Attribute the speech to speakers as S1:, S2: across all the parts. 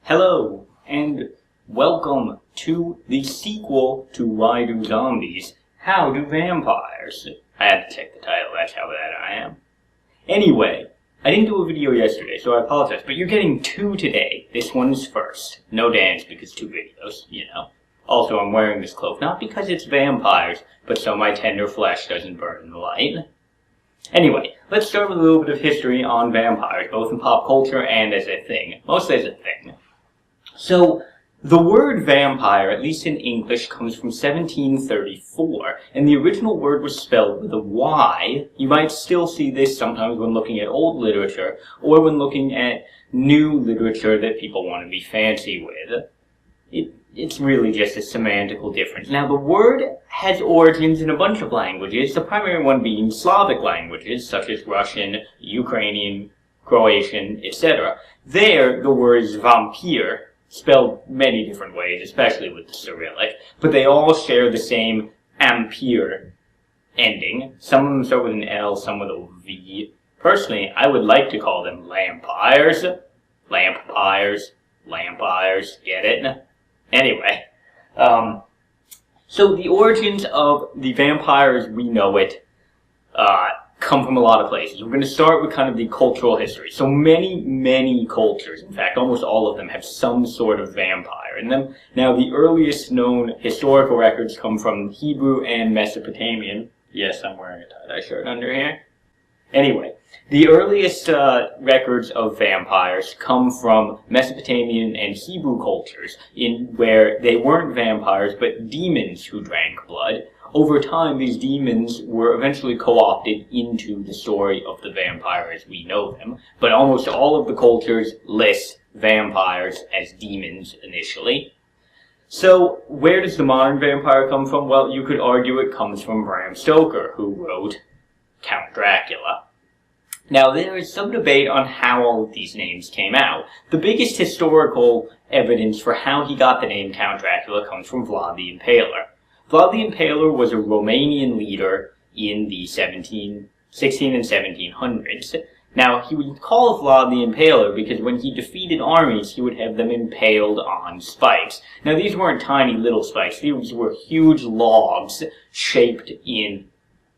S1: Hello, and welcome to the sequel to Why Do Zombies? How Do Vampires? I had to check the title, that's how bad I am. Anyway, I didn't do a video yesterday, so I apologize, but you're getting two today. This one's first. No dance because two videos, you know. Also, I'm wearing this cloak, not because it's vampires, but so my tender flesh doesn't burn in the light. Anyway, let's start with a little bit of history on vampires, both in pop culture and as a thing. Mostly as a thing. So, the word vampire, at least in English, comes from 1734, and the original word was spelled with a Y. You might still see this sometimes when looking at old literature, or when looking at new literature that people want to be fancy with. It's really just a semantical difference. Now, the word has origins in a bunch of languages, the primary one being Slavic languages, such as Russian, Ukrainian, Croatian, etc. There, the word is vampire, spelled many different ways, especially with the Cyrillic, but they all share the same ampere ending. Some of them start with an L, some with a V. Personally, I would like to call them lampires. Lampires, get it? Anyway, so the origins of the vampire as we know it come from a lot of places. We're going to start with kind of the cultural history. So many cultures, in fact, almost all of them have some sort of vampire in them. Now, the earliest known historical records come from Hebrew and Mesopotamian. Yes, I'm wearing a tie-dye shirt under here. Anyway, the earliest records of vampires come from Mesopotamian and Hebrew cultures, in where they weren't vampires, but demons who drank blood. Over time, these demons were eventually co-opted into the story of the vampire as we know them, but almost all of the cultures list vampires as demons initially. So, where does the modern vampire come from? Well, you could argue it comes from Bram Stoker, who wrote Count Dracula. Now, there is some debate on how all of these names came out. The biggest historical evidence for how he got the name Count Dracula comes from Vlad the Impaler. Vlad the Impaler was a Romanian leader in the 16 and 1700s. Now, he would call Vlad the Impaler because when he defeated armies, he would have them impaled on spikes. Now, these weren't tiny little spikes. These were huge logs shaped in,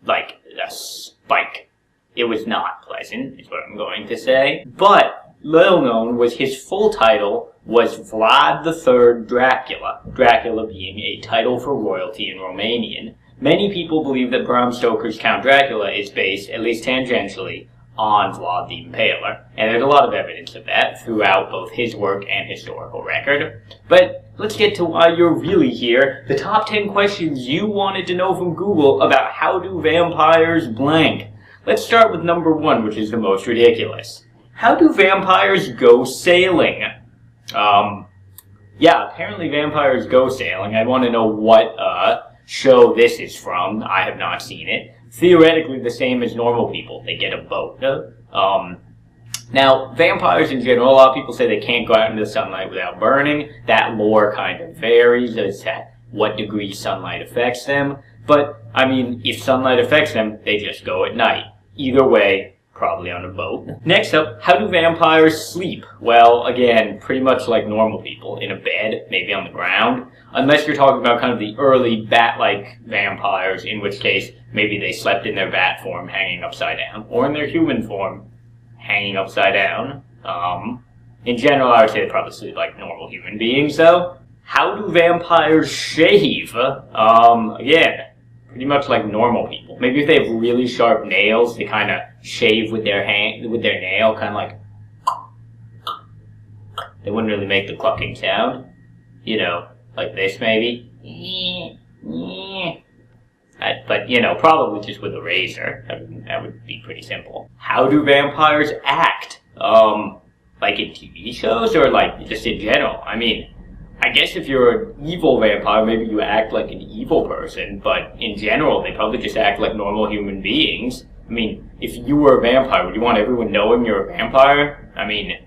S1: like, a spike. It was not pleasant, is what I'm going to say. But, little known was his full title was Vlad III Dracula, Dracula being a title for royalty in Romanian. Many people believe that Bram Stoker's Count Dracula is based, at least tangentially, on Vlad the Impaler. And there's a lot of evidence of that throughout both his work and historical record. But let's get to why you're really here. The top 10 questions you wanted to know from Google about how do vampires blank. Let's start with number 1, which is the most ridiculous. How do vampires go sailing? Yeah, apparently vampires go sailing. I want to know what show this is from. I have not seen it. Theoretically the same as normal people. They get a boat. Now, vampires in general, a lot of people say they can't go out into the sunlight without burning. That lore kind of varies as to what degree sunlight affects them. But, I mean, if sunlight affects them, they just go at night. Either way, probably on a boat. Next up, how do vampires sleep? Well, again, pretty much like normal people, in a bed, maybe on the ground. Unless you're talking about kind of the early bat-like vampires, in which case, maybe they slept in their bat form, hanging upside down, or in their human form, hanging upside down. In general, I would say they probably sleep like normal human beings, though. How do vampires shave? Again, pretty much like normal people. Maybe if they have really sharp nails, they kind of shave with their nail, kind of like. They wouldn't really make the clucking sound, you know, like this maybe. But you know, probably just with a razor. That would be pretty simple. How do vampires act? Like in TV shows or like just in general? I mean, I guess if you're an evil vampire, maybe you act like an evil person, but in general, they probably just act like normal human beings. I mean, if you were a vampire, would you want everyone knowing you're a vampire? I mean,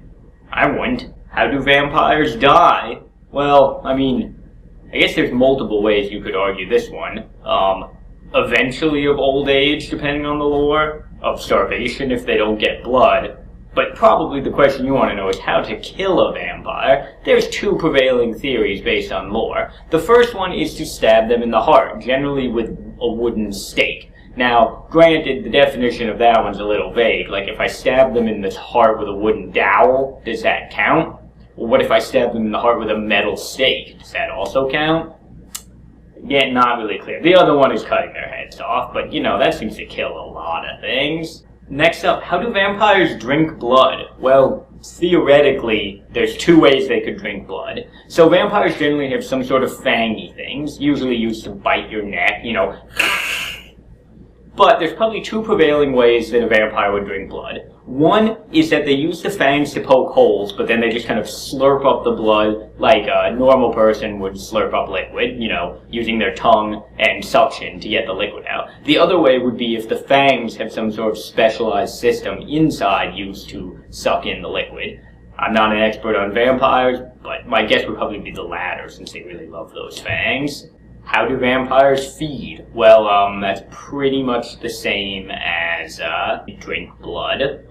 S1: I wouldn't. How do vampires die? Well, I mean, I guess there's multiple ways you could argue this one. Eventually of old age, depending on the lore, of starvation if they don't get blood, But probably the question you want to know is how to kill a vampire. There's two prevailing theories based on lore. The first one is to stab them in the heart, generally with a wooden stake. Now, granted, the definition of that one's a little vague. Like, if I stab them in the heart with a wooden dowel, does that count? Well, what if I stab them in the heart with a metal stake? Does that also count? Again, not really clear. The other one is cutting their heads off, but, you know, that seems to kill a lot of things. Next up, how do vampires drink blood? Well, theoretically, there's two ways they could drink blood. So vampires generally have some sort of fangy things, usually used to bite your neck, you know. But there's probably two prevailing ways that a vampire would drink blood. One is that they use the fangs to poke holes, but then they just kind of slurp up the blood like a normal person would slurp up liquid, you know, using their tongue and suction to get the liquid out. The other way would be if the fangs have some sort of specialized system inside used to suck in the liquid. I'm not an expert on vampires, but my guess would probably be the latter since they really love those fangs. How do vampires feed? Well, that's pretty much the same as drink blood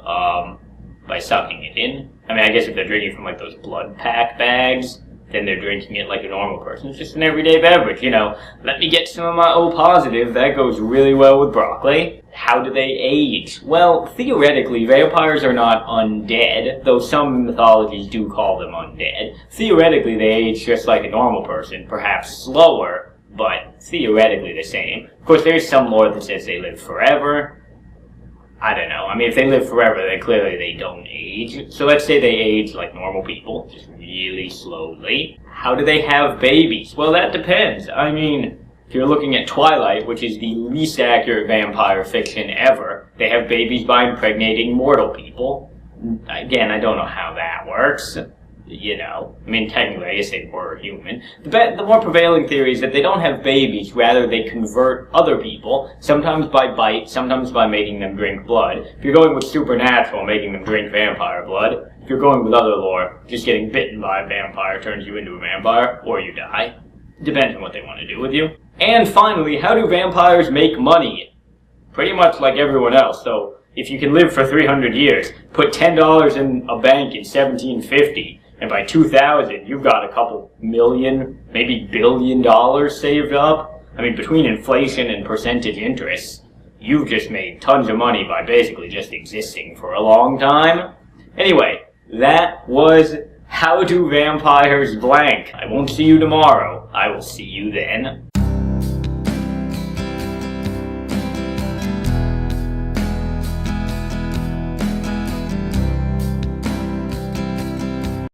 S1: by sucking it in. I mean, I guess if they're drinking from like those blood pack bags, then they're drinking it like a normal person. It's just an everyday beverage, you know. Let me get some of my O positive. That goes really well with broccoli. How do they age? Well, theoretically, vampires are not undead, though some mythologies do call them undead. Theoretically, they age just like a normal person, perhaps slower, but theoretically the same. Of course, there's some lore that says they live forever. I don't know. I mean, if they live forever, then clearly they don't age. So let's say they age like normal people, just really slowly. How do they have babies? Well, that depends. I mean, if you're looking at Twilight, which is the least accurate vampire fiction ever, they have babies by impregnating mortal people. Again, I don't know how that works. You know, I mean, technically, I guess they were human. The more prevailing theory is that they don't have babies, rather they convert other people, sometimes by bite, sometimes by making them drink blood. If you're going with supernatural, making them drink vampire blood. If you're going with other lore, just getting bitten by a vampire turns you into a vampire, or you die. Depends on what they want to do with you. And finally, how do vampires make money? Pretty much like everyone else, so if you can live for 300 years, put $10 in a bank in 1750, and by 2000, you've got a couple million, maybe $1 billion saved up. I mean, between inflation and percentage interest, you've just made tons of money by basically just existing for a long time. Anyway, that was How Do Vampires Blank. I won't see you tomorrow. I will see you then.